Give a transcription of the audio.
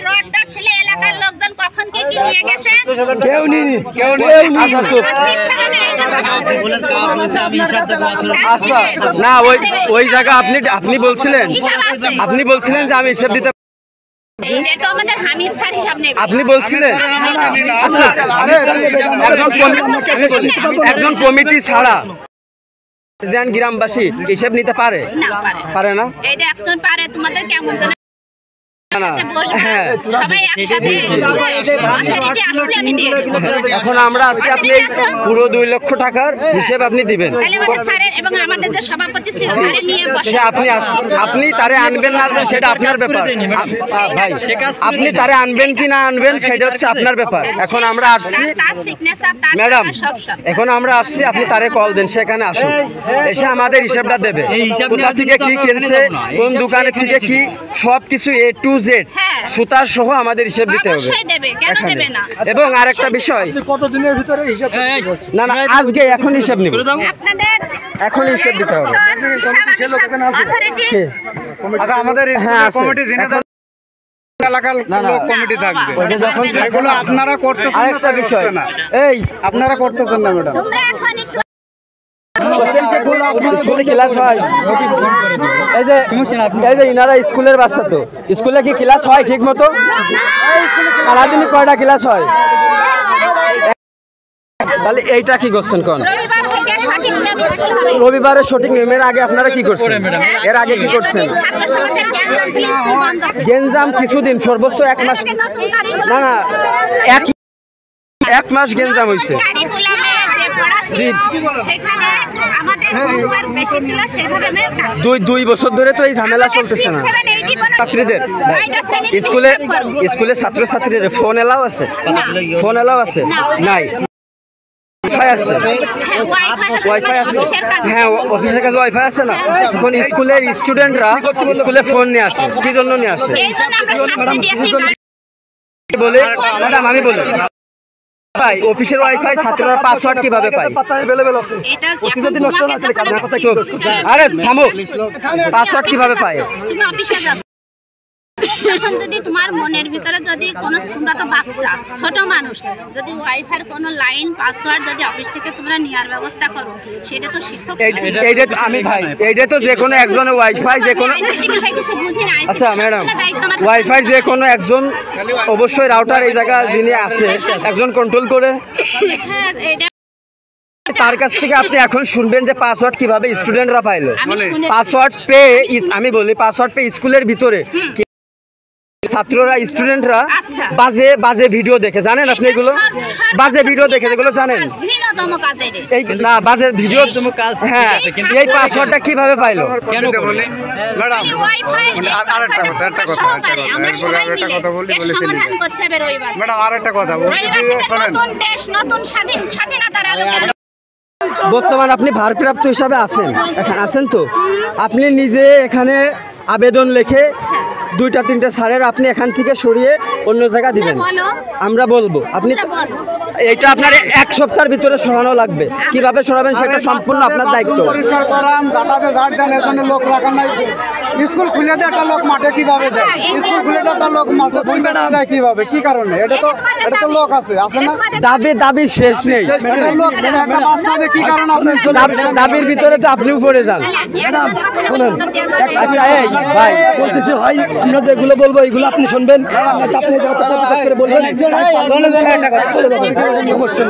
রডটা ছিল এলাকার লোকজন কখন কি নিয়ে গেছে কেউ নিনি আচ্ছা না ওই জায়গা আপনি বলছিলেন যে আমি হিসাব দিতে আপনি বলছিলেন আচ্ছা একজন কমিটি ছাড়া গ্রামবাসী হিসেব নিতে পারে না এখন আমরা আছি আপনি পুরো 2 লক্ষ টাকার হিসেব আপনি দিবেন আপনি তারে আনবেন না আনবেন সেটা আপনার ব্যাপার ভাই আপনি তারে আনবেন কি না আনবেন সেটা হচ্ছে আপনার ব্যাপার এখন আমরা আসছি ম্যাডাম এখন আমরা আসছি আপনি তারে কল দেন সেখানে আসুন এসে আমাদের হিসাবটা দেবে কোথা থেকে কি কিনছে কোন দোকানে থেকে কি সবকিছু A to Z সুতার সহ আমাদের হিসাব দিতে হবে এবং আরেকটা বিষয় কতদিনের ভিতরে হিসাব না আজকে এখন হিসাব নিব এখন হিসাব দিতে হবে আমাদের কমিটি এলাকার কমিটি থাকবে যেগুলো আপনারা করতেছেন আরেকটা বিষয় এই আপনারা করতেছেন না ম্যাডাম স্কুলে ক্লাস হয় এই যে ইনারা স্কুলের বাচ্চা তো স্কুলে কি ক্লাস হয় ঠিক মতো সারাদিনে কয়টা ক্লাস হয় তাহলে এইটা কি করছেন কোন রবিবারের সঠিক নিয়মের আগে আপনারা কি করছেন এর আগে কি করছেন গেঞ্জাম কিছুদিন সর্বোচ্চ 1 মাস না এক মাস গেঞ্জাম হয়েছে দুই বছর ধরে তো এই ঝামেলা চলতেছে না ছাত্রীদের স্কুলে ছাত্রছাত্রীদের ফোন এলাও আছে নাই ওয়াইফাই আছে হ্যাঁ অফিসের কাছে ওয়াইফাই আছে না এখন স্কুলের স্টুডেন্টরা স্কুলে ফোন নিয়ে আসে কি জন্য নিয়ে আসে বলে ম্যাডাম আমি বলি ভাই অফিসের ওয়াইফাই ছাত্ররা পাসওয়ার্ড কিভাবে পায় আরে থামো পাসওয়ার্ড কিভাবে পায় যখন যদি তোমার মনের ভিতরে যদি কোনো তোমরা তো বাচ্চা ছোট মানুষ যদি ওয়াইফাই কোনো লাইন পাসওয়ার্ড যদি অফিস থেকে তোমরা নেওয়ার ব্যবস্থা করো সেটা তো শিক্ষক এইটা আমি ভাই এইটা তো যে কোনো একজনের ওয়াইফাই যে কোনো আচ্ছা ম্যাডাম ওয়াইফাই যে কোনো একজন অবশ্যই রাউটার এই জায়গা যিনি আছে একজন কন্ট্রোল করে তার কাছ থেকে আপনি এখন শুনবেন যে পাসওয়ার্ড কিভাবে স্টুডেন্টরা পাইলো পাসওয়ার্ড পে আমি বলি পাসওয়ার্ড পে স্কুলের ভিতরে ছাত্ররা স্টুডেন্টরা বাজে ভিডিও দেখে জানেন আপনি এগুলো বাজে ভিডিও দেখে এগুলো জানেন এই না বাজে ভিডিও হ্যাঁ এই পাসওয়ার্ডটা কিভাবে পাইলো বর্তমান আপনি ভারপ্রাপ্ত হিসাবে আছেন তো আপনি নিজে এখানে আবেদন লিখে 2-3টা স্যারের আপনি এখান থেকে সরিয়ে অন্য জায়গা দিবেন আমরা বলবো আপনি এইটা আপনার 1 সপ্তাহের ভিতরে সরানো লাগবে কিভাবে সরাবেন সেটা সম্পূর্ণ আপনার দায়িত্ব স্কুল খুলে দেয় একটা লোক মাঠে কিভাবে যায় স্কুল খুলে দেয় একটা লোক মাঠে যায় কিভাবে কি কারণে এটা তো লোক আছে না দাবি শেষ নেই কি কারণ আছে দাবির ভিতরে তো আপনিও পড়ে যান আচ্ছা এই ভাই বলতেছি হয় আমরা যেগুলো বলবো এগুলো আপনি শুনবেন আপনি বলবেন সমস্যা